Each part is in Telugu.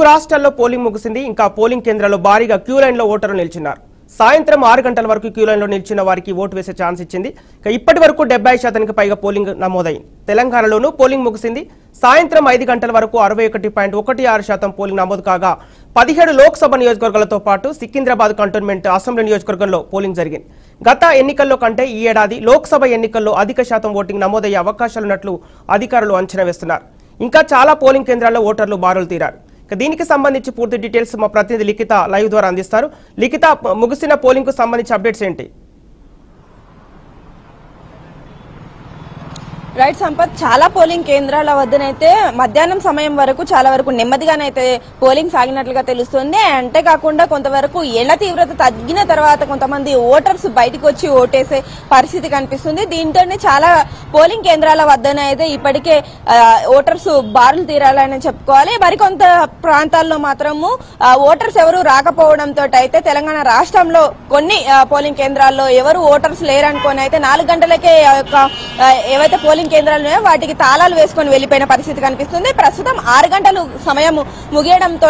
రాష్ట్రాల్లో పోలింగ్ ముగిసింది. ఇంకా పోలింగ్ కేంద్రాల్లో భారీగా క్యూ లైన్ లో ఓటర్లు నిల్చున్నారు. సాయంత్రం 6 గంటల వరకు క్యూ లైన్ లో నిల్చున్న వారికి ఓటు వేసే ఛాన్స్ ఇచ్చింది. ఇప్పటి వరకు 70% పైగా పోలింగ్ నమోదైంది. తెలంగాణలోనూ పోలింగ్ ముగిసింది. సాయంత్రం 5 గంటల వరకు 61.16% పోలింగ్ నమోదు కాగా 17 లోక్సభ నియోజకవర్గాలతో పాటు సికింద్రాబాద్ కంటోన్మెంట్ అసెంబ్లీ నియోజకవర్గంలో పోలింగ్ జరిగింది. గత ఎన్నికల్లో కంటే ఈ ఏడాది లోక్సభ ఎన్నికల్లో అధిక శాతం ఓటింగ్ నమోదయ్యే అవకాశాలున్నట్లు అధికారులు అంచనా వేస్తున్నారు. ఇంకా చాలా పోలింగ్ కేంద్రాల్లో ఓటర్లు బారులు తీరారు. దీనికి సంబంధించి పూర్తి డీటెయిల్స్ మా ప్రతినిధి లిఖిత లైవ్ ద్వారా అందిస్తారు. లిఖిత, ముగిసిన పోలింగ్ కు సంబంధించి అప్డేట్స్ ఏంటి? రైట్ సంపత్, చాలా పోలింగ్ కేంద్రాల వద్దనైతే మధ్యాహ్నం సమయం వరకు చాలా వరకు నెమ్మదిగానైతే పోలింగ్ సాగినట్లుగా తెలుస్తుంది. అంతేకాకుండా కొంతవరకు ఎండ తీవ్రత తగ్గిన తర్వాత కొంతమంది ఓటర్స్ బయటకు వచ్చి ఓటేసే పరిస్థితి కనిపిస్తుంది. దీంతోనే చాలా పోలింగ్ కేంద్రాల వద్దనైతే ఇప్పటికే ఓటర్స్ బారులు తీరాలని చెప్పుకోవాలి. మరికొంత ప్రాంతాల్లో మాత్రము ఓటర్స్ ఎవరు రాకపోవడంతో అయితే తెలంగాణ రాష్ట్రంలో కొన్ని పోలింగ్ కేంద్రాల్లో ఎవరు ఓటర్స్ లేరనుకొని అయితే 4 గంటలకే ఏవైతే పోలింగ్ కేంద్రాలు ఉన్నాయో వాటికి తాళాలు వేసుకొని వెళ్లిపోయిన పరిస్థితి కనిపిస్తుంది. ప్రస్తుతం 6 గంటలు సమయం ముగియడంతో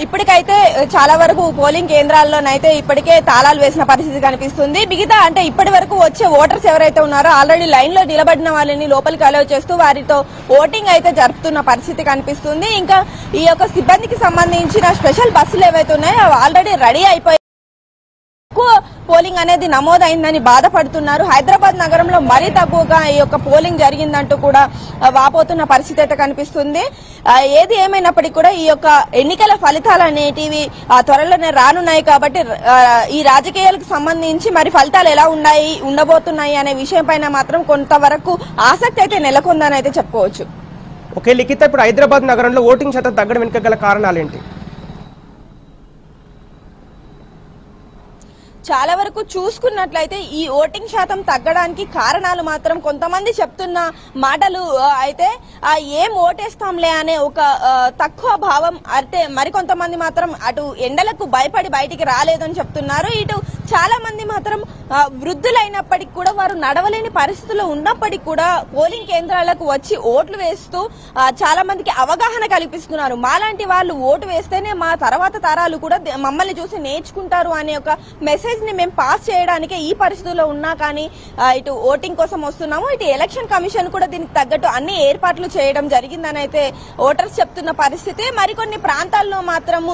ఇప్పటికైతే చాలా వరకు పోలింగ్ కేంద్రాల్లోనైతే ఇప్పటికే తాళాలు వేసిన పరిస్థితి కనిపిస్తుంది. మిగతా అంటే ఇప్పటి వరకు వచ్చే ఓటర్స్ ఎవరైతే ఉన్నారో ఆల్రెడీ లైన్ లో నిలబడిన వాళ్ళని లోపలికి అలౌ చేస్తూ వారితో ఓటింగ్ అయితే జరుపుతున్న పరిస్థితి కనిపిస్తుంది. ఇంకా ఈ యొక్క సిబ్బందికి సంబంధించిన స్పెషల్ బస్సులు ఏవైతే ఉన్నాయో ఆల్రెడీ రెడీ అయిపోయి పోలింగ్ అనేది నమోదైందని బాధపడుతున్నారు. హైదరాబాద్ నగరంలో మరీ తక్కువగా ఈ యొక్క పోలింగ్ జరిగిందంటూ కూడా వాపోతున్న పరిస్థితి అయితే కనిపిస్తుంది. ఏది ఏమైనప్పటికీ కూడా ఈ యొక్క ఎన్నికల ఫలితాలు అనేటివి త్వరలోనే రానున్నాయి కాబట్టి ఈ రాజకీయాలకు సంబంధించి మరి ఫలితాలు ఎలా ఉండబోతున్నాయి అనే విషయం పైన మాత్రం కొంతవరకు ఆసక్తి అయితే నెలకొందని అయితే చెప్పుకోవచ్చు. ఓకే లిఖిత, ఇప్పుడు హైదరాబాద్ నగరంలో ఓటింగ్ శాతం తగ్గడం వెనుక గల కారణాలు ఏంటి? చాలా వరకు చూసుకున్నట్లయితే ఈ ఓటింగ్ శాతం తగ్గడానికి కారణాలు మాత్రం కొంతమంది చెప్తున్న మాటలు అయితే ఏం ఓటేస్తాంలే అనే ఒక తక్కువ భావం. అయితే మరికొంతమంది మాత్రం అటు ఎండలకు భయపడి బయటికి రాలేదని చెప్తున్నారు. ఇటు చాలా మంది మాత్రం వృద్ధులైనప్పటికీ కూడా వారు నడవలేని పరిస్థితుల్లో ఉన్నప్పటికీ కూడా పోలింగ్ కేంద్రాలకు వచ్చి ఓట్లు వేస్తూ చాలా మందికి అవగాహన కల్పిస్తున్నారు. మాలాంటి వాళ్ళు ఓటు వేస్తేనే మా తర్వాత తరాలు కూడా మమ్మల్ని చూసి నేర్చుకుంటారు అనే ఒక మెసేజ్ ని మేము పాస్ చేయడానికి ఈ పరిస్థితుల్లో ఉన్నా కానీ ఇటు ఓటింగ్ కోసం వస్తున్నాము. ఇటు ఎలక్షన్ కమిషన్ కూడా దీనికి తగ్గట్టు అన్ని ఏర్పాట్లు చేయడం జరిగిందని అయితే ఓటర్స్ చెప్తున్న పరిస్థితి. మరికొన్ని ప్రాంతాల్లో మాత్రము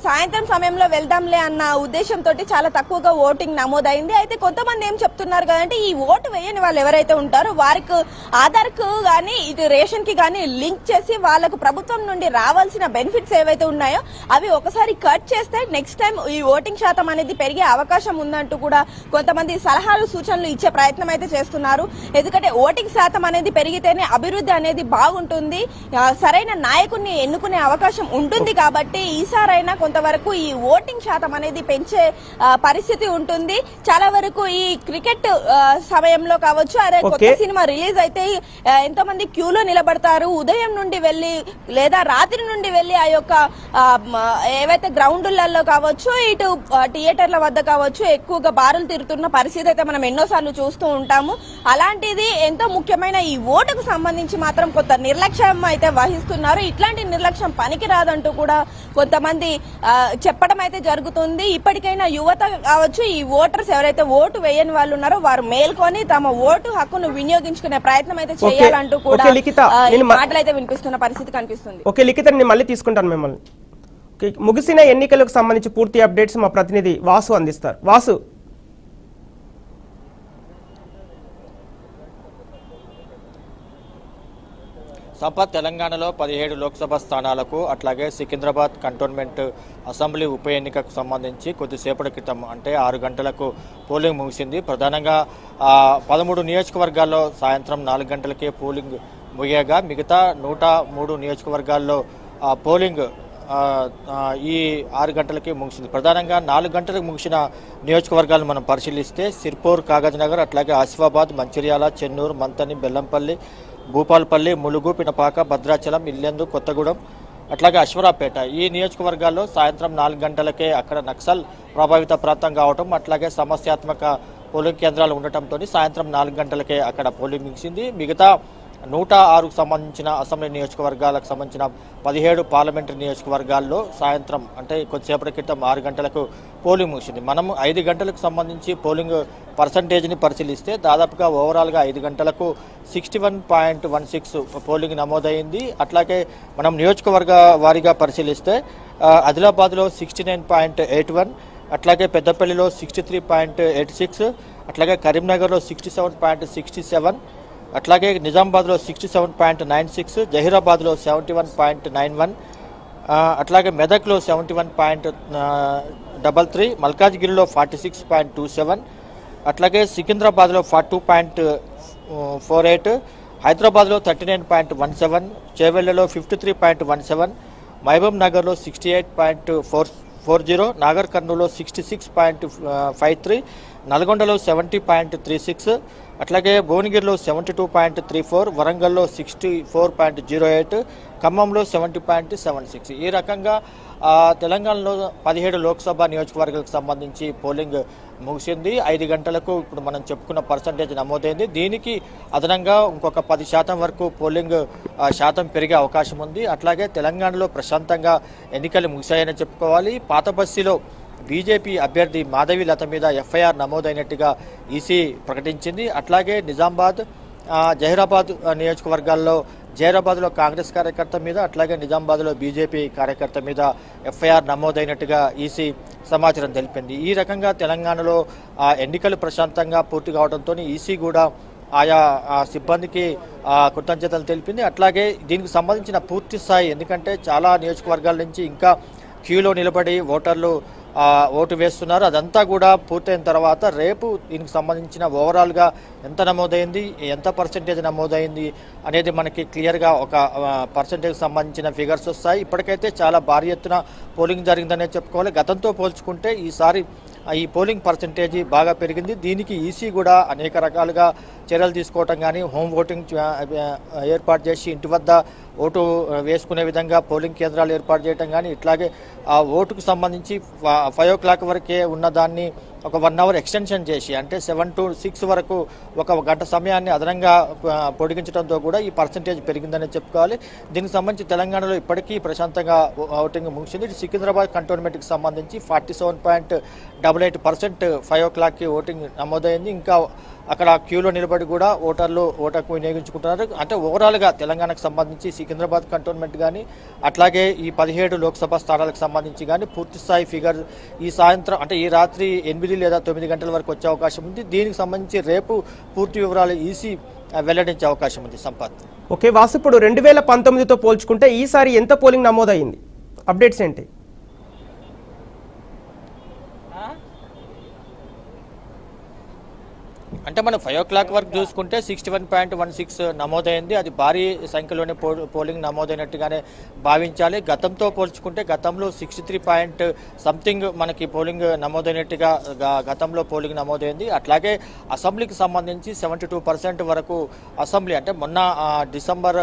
సాయంత్రం సమయంలో వెళ్దాంలే అన్న ఉద్దేశంతో చాలా తక్కువగా ఓటింగ్ నమోదైంది. అయితే కొంతమంది ఏం చెప్తున్నారు కదంటే ఈ ఓటు వేయని వాళ్ళు ఎవరైతే ఉంటారో వారికి ఆధార్ కు గానీ ఇటు రేషన్ కి గానీ లింక్ చేసి వాళ్ళకు ప్రభుత్వం నుండి రావాల్సిన బెనిఫిట్స్ ఏవైతే ఉన్నాయో అవి ఒకసారి కట్ చేస్తే నెక్స్ట్ టైం ఈ ఓటింగ్ శాతం అనేది పెరిగే అవకాశం ఉందంటూ కూడా కొంతమంది సలహాలు సూచనలు ఇచ్చే ప్రయత్నం అయితే చేస్తున్నారు. ఎందుకంటే ఓటింగ్ శాతం అనేది పెరిగితేనే అభివృద్ధి అనేది బాగుంటుంది, సరైన నాయకుడిని ఎన్నుకునే అవకాశం ఉంటుంది. కాబట్టి ఈసారైనా కొంతవరకు ఈ ఓటింగ్ శాతం అనేది పెంచే పరిస్థితి ఉంటుంది. చాలా వరకు ఈ క్రికెట్ సమయంలో కావచ్చు, అదే కొత్త సినిమా రిలీజ్ అయితే ఎంతో మంది క్యూలో నిలబడతారు. ఉదయం నుండి వెళ్లి లేదా రాత్రి నుండి వెళ్లి ఆ యొక్క ఏవైతే గ్రౌండ్లలో కావచ్చు ఇటు థియేటర్ల వద్ద కావచ్చు ఎక్కువగా బారులు తిరుగుతున్న పరిస్థితి అయితే మనం ఎన్నోసార్లు చూస్తూ ఉంటాము. అలాంటిది ఎంతో ముఖ్యమైన ఈ ఓటుకు సంబంధించి మాత్రం కొంత నిర్లక్ష్యం అయితే వహిస్తున్నారు. ఇట్లాంటి నిర్లక్ష్యం పనికిరాదంటూ కూడా కొంతమంది చెప్పడం అయితే జరుగుతుంది. ఇప్పటికైనా యువత కావచ్చు ఈ ఓటర్స్ ఎవరైతే ఓటు వేయని వాళ్ళు ఉన్నారో వారు మేల్కొని తమ ఓటు హక్కును వినియోగించుకునే ప్రయత్నం అయితే చేయాలంటూ కూడా మాటలు అయితే వినిపిస్తున్న పరిస్థితి కనిపిస్తుంది. ఓకే లిఖిత, నేను మళ్ళీ తీసుకుంటాను మిమ్మల్ని. ముగిసిన ఎన్నికలకు సంబంధించి పూర్తి అప్డేట్స్ మా ప్రతినిధి వాసు అందిస్తారు. వాసు, సంపత్, తెలంగాణలో 17 లోక్సభ స్థానాలకు అట్లాగే సికింద్రాబాద్ కంటోన్మెంట్ అసెంబ్లీ ఉప ఎన్నికకు సంబంధించి కొద్దిసేపటి క్రితం అంటే 6 గంటలకు పోలింగ్ ముగిసింది. ప్రధానంగా 13 నియోజకవర్గాల్లో సాయంత్రం 4 గంటలకే పోలింగ్ ముగియగా మిగతా 103 నియోజకవర్గాల్లో పోలింగ్ ఈ 6 గంటలకి ముగిసింది. ప్రధానంగా 4 గంటలకు ముగిసిన నియోజకవర్గాలను మనం పరిశీలిస్తే సిర్పూర్, కాగజ్నగర్, అట్లాగే ఆసిఫాబాద్, మంచిర్యాల, చెన్నూరు, మంతని, బెల్లంపల్లి, భూపాల్పల్లి, ములుగు, పినపాక, భద్రాచలం, ఇల్లెందు, కొత్తగూడెం, అట్లాగే అశ్వరాపేట ఈ నియోజకవర్గాల్లో సాయంత్రం 4 గంటలకే అక్కడ నక్సల్ ప్రభావిత ప్రాంతం కావటం అట్లాగే సమస్యాత్మక పోలింగ్ కేంద్రాలు ఉండటంతో సాయంత్రం 4 గంటలకే అక్కడ పోలింగ్ ముగిసింది. మిగతా 106కు సంబంధించిన అసెంబ్లీ నియోజకవర్గాలకు సంబంధించిన 17 పార్లమెంటరీ నియోజకవర్గాల్లో సాయంత్రం అంటే కొద్దిసేపటి క్రితం 6 గంటలకు పోలింగ్ ముగిసింది. మనం 5 గంటలకు సంబంధించి పోలింగ్ పర్సంటేజ్ని పరిశీలిస్తే దాదాపుగా ఓవరాల్గా 5 గంటలకు 61.16 పోలింగ్ నమోదైంది. అట్లాగే మనం నియోజకవర్గ వారీగా పరిశీలిస్తే ఆదిలాబాద్లో 69.81, అట్లాగే పెద్దపల్లిలో 63.86, అట్లాగే కరీంనగర్లో 67.67, అట్లాగే నిజామాబాద్లో 67.96, జహీరాబాద్లో 71.91, అట్లాగే మెదక్లో 71.33, మల్కాజ్గిరిలో 46.27, అట్లాగే సికింద్రాబాద్లో 42.48, హైదరాబాద్లో 39.17, చేవెళ్లలో 53.17, మహబూబ్ నగర్లో 68.40, నాగర్ కర్నూలులో 66.53, నల్గొండలో 70.36, అట్లాగే భువనగిరిలో 72.34, వరంగల్లో 64.08, ఖమ్మంలో 70.76. ఈ రకంగా తెలంగాణలో 17 లోక్సభ నియోజకవర్గాలకు సంబంధించి పోలింగ్ ముగిసింది. 5 గంటలకు ఇప్పుడు మనం చెప్పుకున్న పర్సంటేజ్ నమోదైంది. దీనికి అదనంగా ఇంకొక 10% వరకు పోలింగ్ శాతం పెరిగే అవకాశం ఉంది. అట్లాగే తెలంగాణలో ప్రశాంతంగా ఎన్నికలు ముగిశాయని చెప్పుకోవాలి. పాత బస్తీలో బీజేపీ అభ్యర్థి మాధవి లత మీద ఎఫ్ఐఆర్ నమోదైనట్టుగా ఈసీ ప్రకటించింది. అట్లాగే నిజామాబాద్, జహీరాబాద్ నియోజకవర్గాల్లో జహీరాబాద్లో కాంగ్రెస్ కార్యకర్త మీద, అట్లాగే నిజామాబాద్లో బీజేపీ కార్యకర్త మీద ఎఫ్ఐఆర్ నమోదైనట్టుగా ఈసీ సమాచారం తెలిపింది. ఈ రకంగా తెలంగాణలో ఎన్నికలు ప్రశాంతంగా పూర్తి కావడంతో ఈసీ కూడా ఆయా సిబ్బందికి కృతజ్ఞతలు తెలిపింది. అట్లాగే దీనికి సంబంధించిన పూర్తి స్థాయి, ఎందుకంటే చాలా నియోజకవర్గాల నుంచి ఇంకా క్యూలో నిలబడి ఓటర్లు ఓటు వేస్తున్నారు. అదంతా కూడా పూర్తయిన తర్వాత రేపు దీనికి సంబంధించిన ఓవరాల్గా ఎంత నమోదైంది, ఎంత పర్సెంటేజ్ నమోదైంది అనేది మనకి క్లియర్గా ఒక పర్సెంటేజ్ సంబంధించిన ఫిగర్స్ వస్తాయి. ఇప్పటికైతే చాలా భారీ ఎత్తున పోలింగ్ జరిగిందనే చెప్పుకోవాలి. గతంతో పోల్చుకుంటే ఈసారి ఈ పోలింగ్ పర్సెంటేజ్ బాగా పెరిగింది. దీనికి ఈసీ కూడా అనేక రకాలుగా చర్యలు తీసుకోవటం కానీ, హోమ్ ఓటింగ్ ఏర్పాటు చేసి ఇంటి వద్ద ఓటు వేసుకునే విధంగా పోలింగ్ కేంద్రాలు ఏర్పాటు చేయడం కానీ, ఇట్లాగే ఆ ఓటుకు సంబంధించి 5 o'clock వరకే ఉన్నదాన్ని ఒక 1 hour ఎక్స్టెన్షన్ చేసి, అంటే 7 to 6 వరకు ఒక గంట సమయాన్ని అదనంగా పొడిగించడంతో కూడా ఈ పర్సెంటేజ్ పెరిగిందని చెప్పుకోవాలి. దీనికి సంబంధించి తెలంగాణలో ఇప్పటికీ ప్రశాంతంగా ఓటింగ్ ముగిసింది. సికింద్రాబాద్ కంటోన్మెంట్కి సంబంధించి 47.88% 5 o'clockకి ఓటింగ్ నమోదైంది. ఇంకా అక్కడ క్యూలో నిలబడి కూడా ఓటర్లు ఓటకు వినియోగించుకుంటున్నారు. అంటే ఓవరాల్గా తెలంగాణకు సంబంధించి సికింద్రాబాద్ కంటోన్మెంట్ కానీ, అట్లాగే ఈ 17 లోక్సభ స్థానాలకు సంబంధించి కానీ పూర్తి స్థాయి ఫిగర్ ఈ సాయంత్రం, అంటే ఈ రాత్రి 8 లేదా 9 గంటల వరకు వచ్చే అవకాశం ఉంది. దీనికి సంబంధించి రేపు పూర్తి వివరాలు ఈసీ వెల్లడించే అవకాశం ఉంది. సంపత్. ఓకే వాసు, ఇప్పుడు 2019తో పోల్చుకుంటే ఈసారి ఎంత పోలింగ్ నమోదైంది? అప్డేట్స్ ఏంటి? అంటే మనం 5 o'clock వరకు చూసుకుంటే 61.16 నమోదైంది. అది భారీ సంఖ్యలోనే పోలింగ్ నమోదైనట్టుగానే భావించాలి. గతంతో పోల్చుకుంటే గతంలో 63 మనకి పోలింగ్ నమోదైనట్టుగా గతంలో పోలింగ్ నమోదైంది. అట్లాగే అసెంబ్లీకి సంబంధించి 72% వరకు అసెంబ్లీ, అంటే మొన్న డిసెంబర్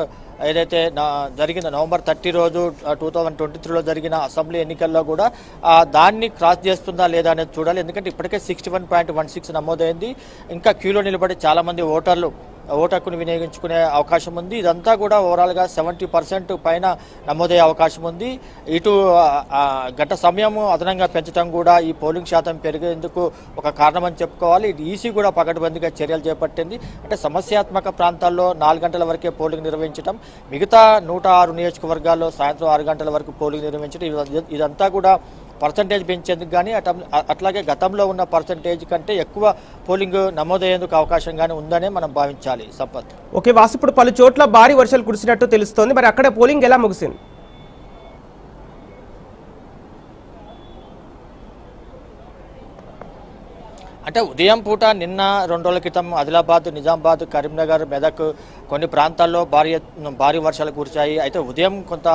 ఏదైతే జరిగిన నవంబర్ 30 రోజు 2023లో జరిగిన అసెంబ్లీ ఎన్నికల్లో కూడా దాన్ని క్రాస్ చేస్తుందా లేదా అనేది చూడాలి. ఎందుకంటే ఇప్పటికే 61.16 నమోదైంది. ఇంకా క్యూలో నిలబడి చాలామంది ఓటర్లు ఓటు హక్కును వినియోగించుకునే అవకాశం ఉంది. ఇదంతా కూడా ఓవరాల్గా 70% పైన నమోదయ్యే అవకాశం ఉంది. ఇటు గంట సమయం అదనంగా పెంచడం కూడా ఈ పోలింగ్ శాతం పెరిగేందుకు ఒక కారణమని చెప్పుకోవాలి. ఇది ఈసీ కూడా పకడ్బందీగా చర్యలు చేపట్టింది. అంటే సమస్యాత్మక ప్రాంతాల్లో 4 గంటల వరకే పోలింగ్ నిర్వహించడం, మిగతా 106 నియోజకవర్గాల్లో సాయంత్రం 6 గంటల వరకు పోలింగ్ నిర్వహించడం, ఇదంతా కూడా పర్సంటేజ్ పెంచేందుకు కానీ అట్లాగే గతంలో ఉన్న పర్సంటేజ్ కంటే ఎక్కువ పోలింగ్ నమోదయ్యేందుకు అవకాశం కానీ ఉందనే మనం భావించాలి. సంపత్. ఓకే వాసు, ఇప్పుడు పలు చోట్ల భారీ వర్షాలు కురిసినట్టు తెలుస్తోంది. మరి అక్కడ పోలింగ్ ఎలా ముగిసింది? అంటే ఉదయం పూట నిన్న 2 రోజుల క్రితం ఆదిలాబాద్, నిజామాబాద్, కరీంనగర్, మెదక్ కొన్ని ప్రాంతాల్లో భారీ వర్షాలు కురిశాయి. అయితే ఉదయం కొంత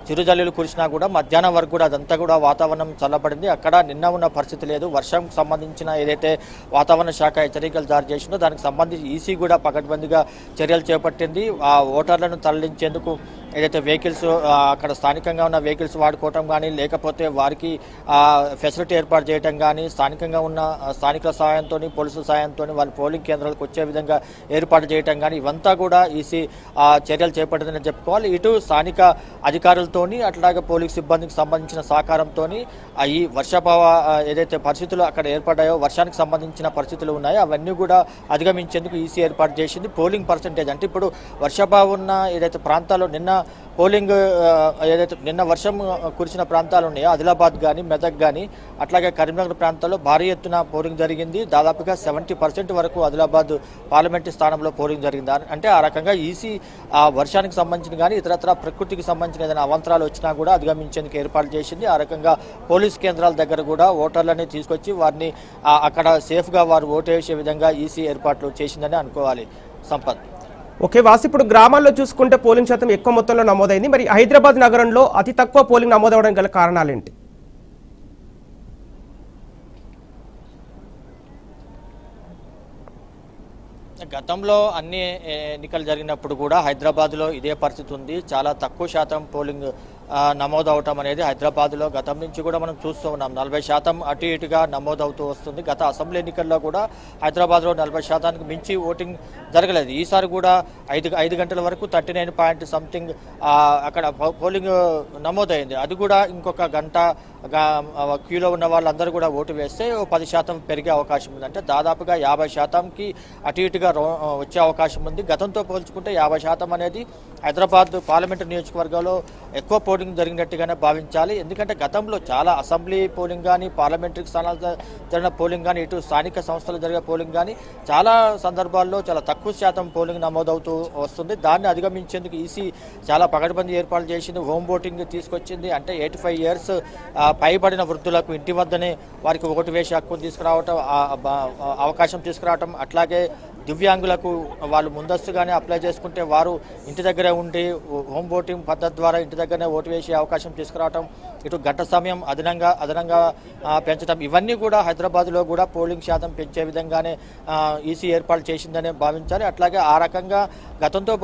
చిరుజల్లులు కురిసినా కూడా మధ్యాహ్నం వరకు కూడా అదంతా కూడా వాతావరణం చల్లబడింది. అక్కడ నిన్న ఉన్న పరిస్థితి లేదు. వర్షంకు సంబంధించిన ఏదైతే వాతావరణ శాఖ హెచ్చరికలు జారీ చేసిందో దానికి సంబంధించి ఈసీ కూడా పకడ్బందీగా చర్యలు చేపట్టింది. ఆ ఓటర్లను తరలించేందుకు ఏదైతే వెహికల్స్ అక్కడ స్థానికంగా ఉన్న వెహికల్స్ వాడుకోవటం కానీ, లేకపోతే వారికి ఫెసిలిటీ ఏర్పాటు చేయడం కానీ, స్థానికంగా ఉన్న స్థానికుల సహాయంతో, పోలీసుల సహాయంతో వాళ్ళ పోలింగ్ కేంద్రాలకు వచ్చే విధంగా ఏర్పాటు చేయటం కానీ, ఇవంతా కూడా ఈసీ చర్యలు చేపట్టిందని చెప్పుకోవాలి. ఇటు స్థానిక అధికారులతోని అట్లాగే పోలీస్ సిబ్బందికి సంబంధించిన సహకారంతో ఈ వర్షాభావ ఏదైతే పరిస్థితులు అక్కడ ఏర్పడ్డాయో, వర్షానికి సంబంధించిన పరిస్థితులు ఉన్నాయో అవన్నీ కూడా అధిగమించేందుకు ఈసీ ఏర్పాటు చేసింది. పోలింగ్ పర్సంటేజ్ అంటే ఇప్పుడు వర్షాభావం ఉన్న ఏదైతే ప్రాంతాల్లో నిన్న వర్షం కురిసిన ప్రాంతాలు ఉన్నాయో, ఆదిలాబాద్ కానీ, మెదక్ కానీ, అట్లాగే కరీంనగర్ ప్రాంతాల్లో భారీ ఎత్తున పోలింగ్ జరిగింది. దాదాపుగా 70% వరకు ఆదిలాబాద్ పార్లమెంటు స్థానంలో పోలింగ్ జరిగింది. అంటే ఆ రకంగా ఈసీ ఆ వర్షానికి సంబంధించిన కానీ ఇతరత్ర ప్రకృతికి సంబంధించిన ఏదైనా అవాంతరాలు వచ్చినా కూడా అధిగమించేందుకు ఏర్పాటు చేసింది. ఆ రకంగా పోలీస్ కేంద్రాల దగ్గర కూడా ఓటర్లని తీసుకొచ్చి వారిని అక్కడ సేఫ్గా వారు ఓటు వేసే విధంగా ఈసీ ఏర్పాట్లు చేసిందని అనుకోవాలి. సంపత్. ఓకే వాసి, ఇప్పుడు గ్రామాల్లో చూసుకుంటే పోలింగ్ శాతం ఎక్కువ మొత్తంలో నమోదైంది. మరి హైదరాబాద్ నగరంలో అతి తక్కువ పోలింగ్ నమోదవడానికి గల కారణాలేంటి? గతంలో అన్ని ఎన్నికలు జరిగినప్పుడు కూడా హైదరాబాద్లో ఇదే పరిస్థితి ఉంది. చాలా తక్కువ శాతం పోలింగ్ నమోదవటం అనేది హైదరాబాద్లో గతం నుంచి కూడా మనం చూస్తూ ఉన్నాం. 40% అటు ఇటుగా నమోదవుతూ వస్తుంది. గత అసెంబ్లీ ఎన్నికల్లో కూడా హైదరాబాద్లో 40% మించి ఓటింగ్ జరగలేదు. ఈసారి కూడా 5 గంటల వరకు 39.something అక్కడ పోలింగ్ నమోదైంది. అది కూడా ఇంకొక గంట క్యూలో ఉన్న వాళ్ళందరూ కూడా ఓటు వేస్తే 10% పెరిగే అవకాశం ఉంది. అంటే దాదాపుగా 50%కి అటు ఇటుగా వచ్చే అవకాశం ఉంది. గతంతో పోల్చుకుంటే 50% అనేది హైదరాబాద్ పార్లమెంటు నియోజకవర్గంలో ఎక్కువ పోలింగ్ జరిగినట్టుగానే భావించాలి. ఎందుకంటే గతంలో చాలా అసెంబ్లీ పోలింగ్ కానీ, పార్లమెంటరీ స్థానాలు జరిగిన పోలింగ్ కానీ, ఇటు స్థానిక సంస్థలు జరిగే పోలింగ్ కానీ చాలా సందర్భాల్లో చాలా తక్కువ శాతం పోలింగ్ నమోదవుతూ వస్తుంది. దాన్ని అధిగమించేందుకు ఈసీ చాలా పకడ్బందీ ఏర్పాట్లు చేసింది. హోమ్ ఓటింగ్ తీసుకొచ్చింది. అంటే 85 years పైబడిన వృద్ధులకు ఇంటి వద్దనే వారికి ఓటు వేసే హక్కును తీసుకురావటం, అవకాశం తీసుకురావటం, అట్లాగే దివ్యాంగులకు వాళ్ళు ముందస్తుగానే అప్లై చేసుకుంటే వారు ఇంటి దగ్గరే ఉండి హోమ్ ఓటింగ్ పద్ధతి ద్వారా ఇంటి దగ్గరనే ఓటు వేసే అవకాశం తీసుకురావటం, ఇటు గంట సమయం అదనంగా పెంచడం, ఇవన్నీ కూడా హైదరాబాద్లో కూడా పోలింగ్ శాతం పెంచే విధంగానే ఈసీ ఏర్పాటు చేసిందనే భావించాలి. అట్లాగే ఆ రకంగా గతంతో